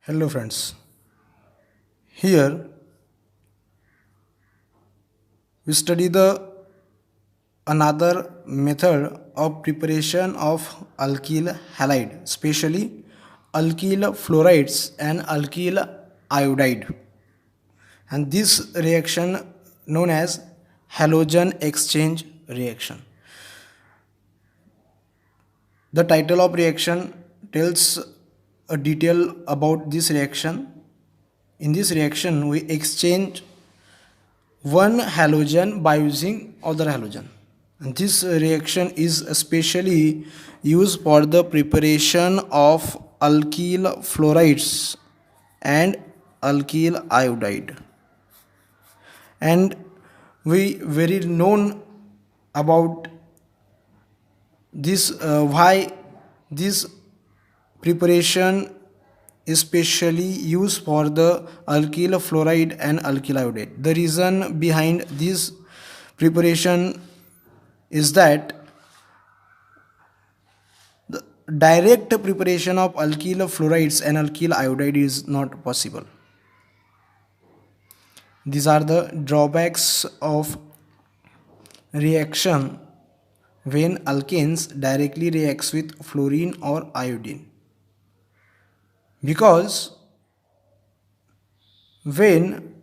Hello friends. Here we study the another method of preparation of alkyl halide, especially alkyl fluorides and alkyl iodide. And this reaction known as halogen exchange reaction. The title of reaction tells a detail about this reaction. In this reaction we exchange one halogen by using other halogen, and this reaction is especially used for the preparation of alkyl fluorides and alkyl iodide. And we very known about this why this preparation especially used for the alkyl fluoride and alkyl iodide. The reason behind this preparation is that the direct preparation of alkyl fluorides and alkyl iodide is not possible. These are the drawbacks of reaction when alkanes directly reacts with fluorine or iodine. Because when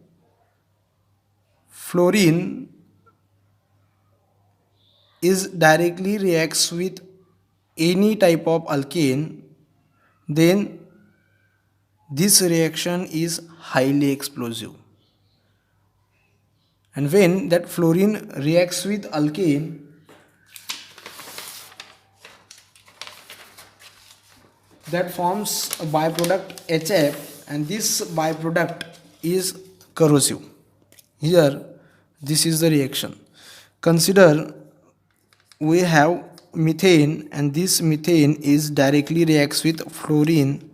fluorine is directly reacts with any type of alkane, then this reaction is highly explosive. And when that fluorine reacts with alkane, that forms a byproduct HF, and this byproduct is corrosive. Here this is the reaction. Consider we have methane, and this methane is directly reacts with fluorine.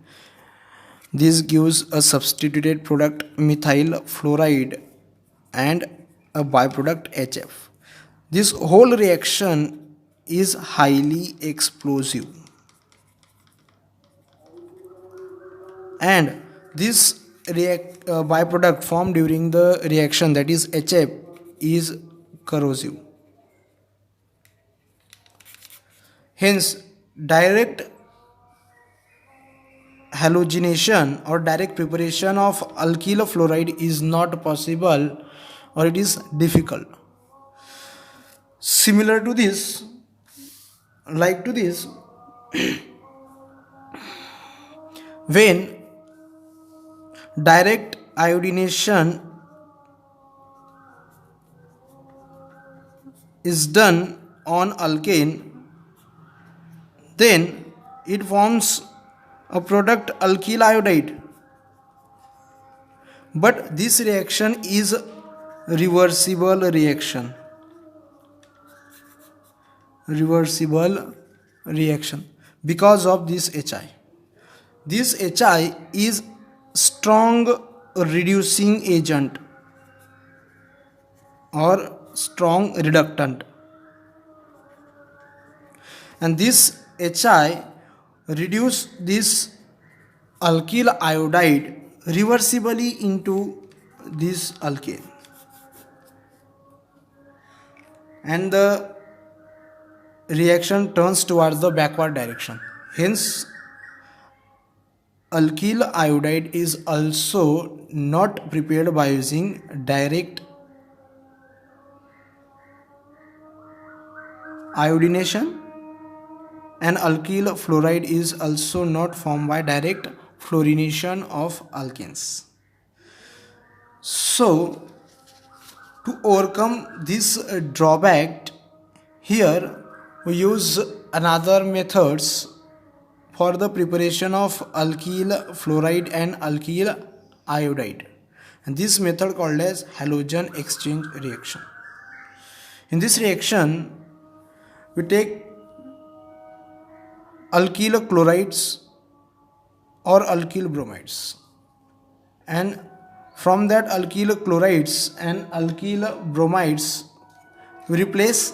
This gives a substituted product methyl fluoride and a byproduct HF. This whole reaction is highly explosive. And this byproduct formed during the reaction, that is HF, is corrosive. Hence direct halogenation or direct preparation of alkyl fluoride is not possible, or it is difficult. Similar to this, when direct iodination is done on alkane, then it forms a product alkyl iodide. But this reaction is reversible reaction. Because of this HI. This HI is strong reducing agent or strong reductant, and this HI reduce this alkyl iodide reversibly into this alkane, and the reaction turns towards the backward direction. Hence alkyl iodide is also not prepared by using direct iodination, and alkyl fluoride is also not formed by direct fluorination of alkanes. So to overcome this drawback, here we use another methods for the preparation of alkyl fluoride and alkyl iodide, and this method called as halogen exchange reaction. In this reaction we take alkyl chlorides or alkyl bromides, and from that alkyl chlorides and alkyl bromides we replace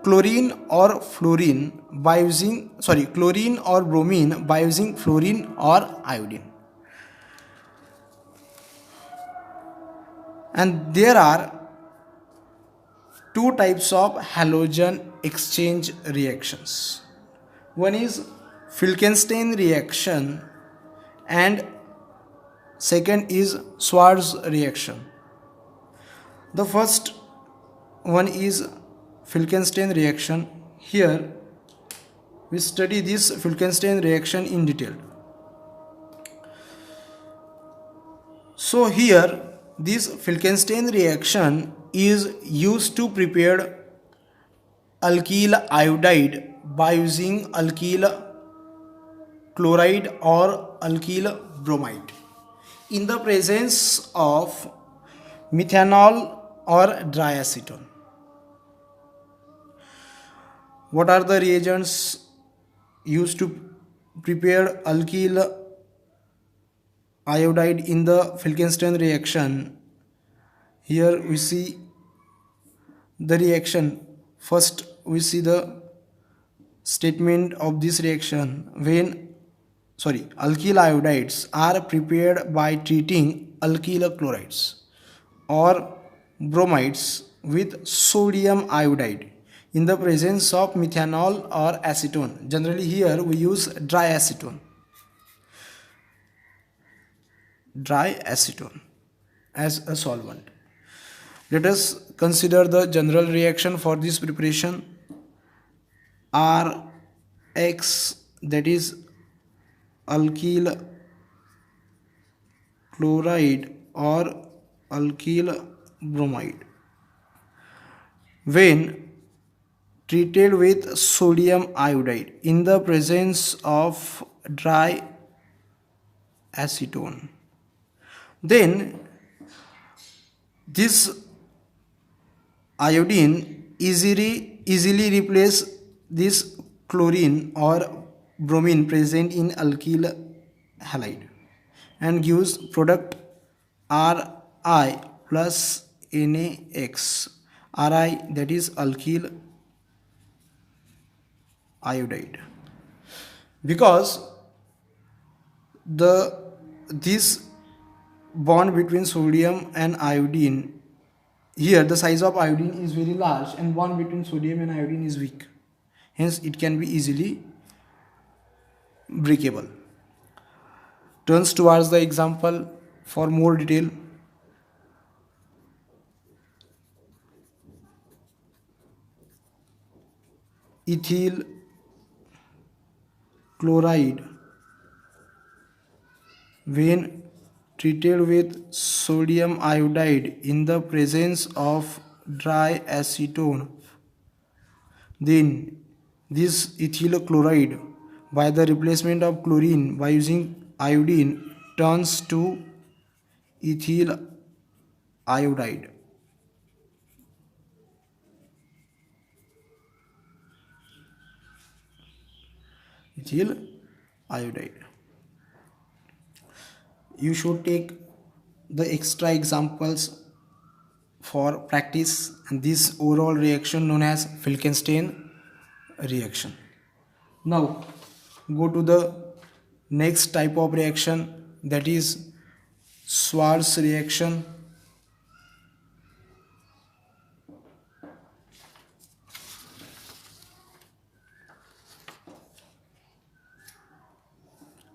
chlorine or bromine by using fluorine or iodine. And there are two types of halogen exchange reactions. One is Falkenstein reaction and second is Schwarz reaction. The first one is Falkenstein reaction. Here we study this Falkenstein reaction in detail. So here this Falkenstein reaction is used to prepare alkyl iodide by using alkyl chloride or alkyl bromide in the presence of methanol or dry acetone. What are the reagents used to prepare alkyl iodide in the Falkenstein reaction? Here we see the reaction. First we see the statement of this reaction. Alkyl iodides are prepared by treating alkyl chlorides or bromides with sodium iodide in the presence of methanol or acetone. Generally here we use dry acetone as a solvent. Let us consider the general reaction for this preparation. Rx, that is alkyl chloride or alkyl bromide, when treated with sodium iodide in the presence of dry acetone, then this iodine easily replace this chlorine or bromine present in alkyl halide and gives product Ri plus NaX. Ri, that is alkyl iodide. Because this bond between sodium and iodine, here the size of iodine is very large and bond between sodium and iodine is weak, hence it can be easily breakable. Turns towards the example for more detail. Ethyl chloride, when treated with sodium iodide in the presence of dry acetone, then this ethyl chloride, by the replacement of chlorine by using iodine, turns to ethyl iodide. Ethyl iodide. You should take the extra examples for practice and this overall reaction known as Falkenstein reaction. Now go to the next type of reaction, that is Schwarz reaction.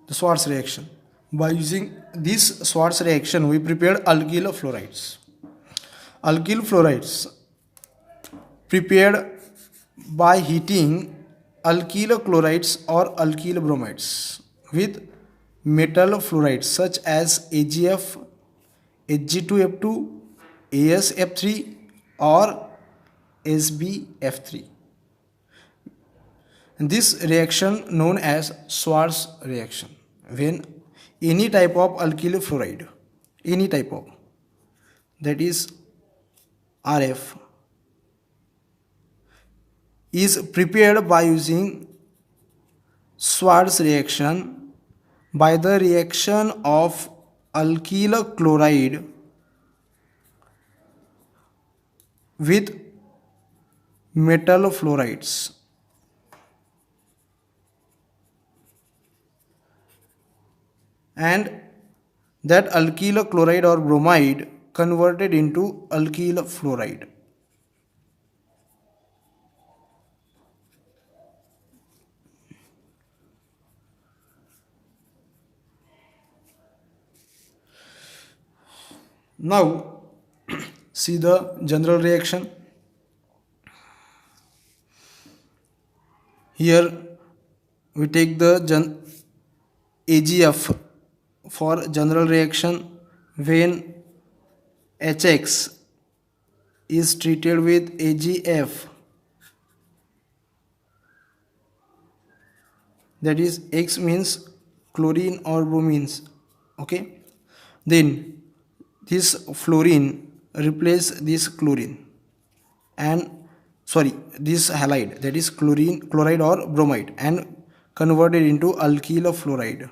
The Schwarz reaction. By using this Schwarz reaction, we prepared alkyl fluorides. Alkyl fluorides prepared by heating alkyl chlorides or alkyl bromides with metal fluorides such as AgF, Hg2F2, AsF3 or SbF3. This reaction known as Schwarz reaction. When any type of alkyl fluoride, any type of, that is RF, is prepared by using Schwarz reaction by the reaction of alkyl chloride with metal fluorides. And that alkyl chloride or bromide converted into alkyl fluoride. Now see the general reaction. Here we take the AgF for general reaction. When HX is treated with AgF, that is X means chlorine or bromines, okay, then this fluorine replace this chlorine and this halide, that is chloride or bromide, and converted into alkyl fluoride.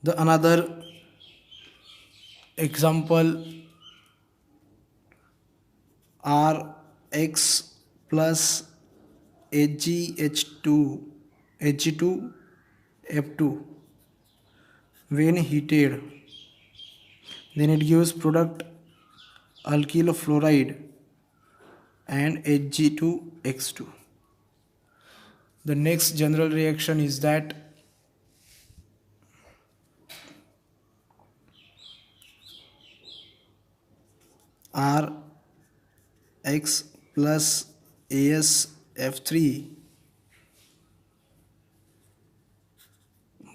The another example, Rx plus Hg2F2 when heated, then it gives product alkyl fluoride and Hg2X2. The next general reaction is that Rx plus AsF3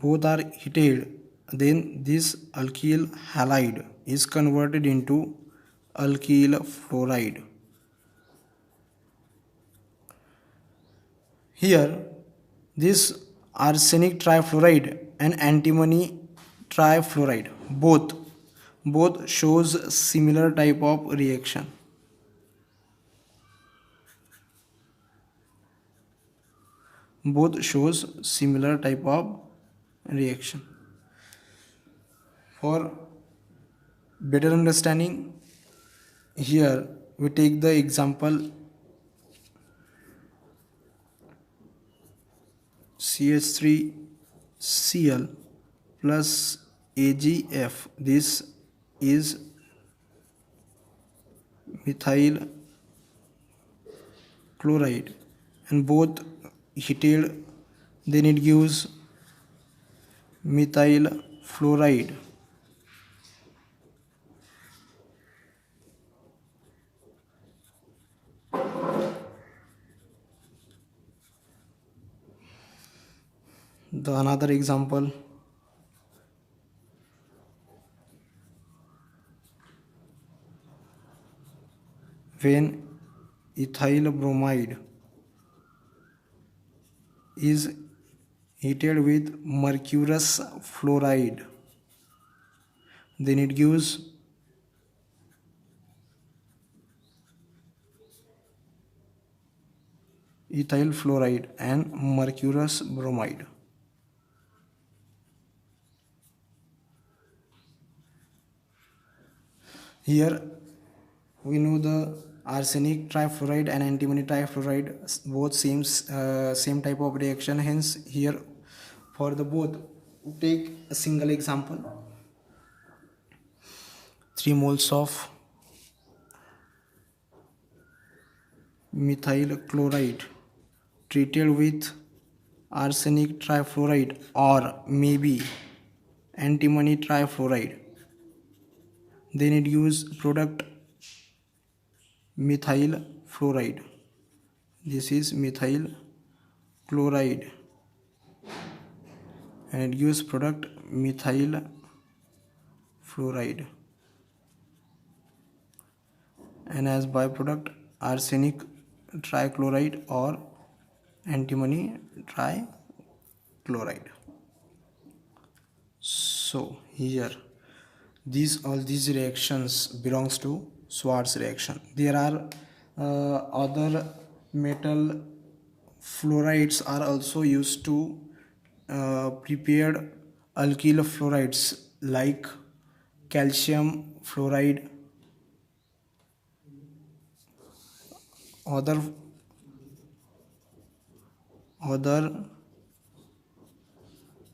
both are heated, then this alkyl halide is converted into alkyl fluoride. Here this arsenic trifluoride and antimony trifluoride both shows similar type of reaction. Both shows similar type of reaction. For better understanding, here we take the example CH3Cl plus AgF. This is methyl chloride and both heated, then it gives methyl fluoride. The another example, when ethyl bromide is heated with mercurous fluoride, then it gives ethyl fluoride and mercurous bromide. Here we know the arsenic trifluoride and antimony trifluoride both same type of reaction, hence here for the both take a single example. 3 moles of methyl chloride treated with arsenic trifluoride or maybe antimony trifluoride, then it gives product methyl fluoride. This is methyl chloride and it gives product methyl fluoride, and as byproduct arsenic trichloride or antimony trichloride. So here all these reactions belongs to Schwarz reaction. There are other metal fluorides are also used to prepare alkyl fluorides like calcium fluoride. Other other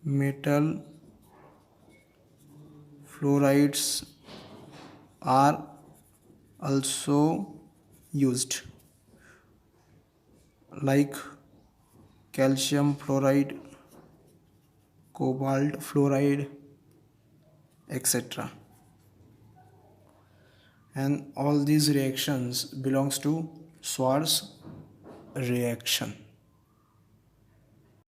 metal fluorides are also used, like calcium fluoride, cobalt fluoride, etc. And all these reactions belongs to Schwarz reaction.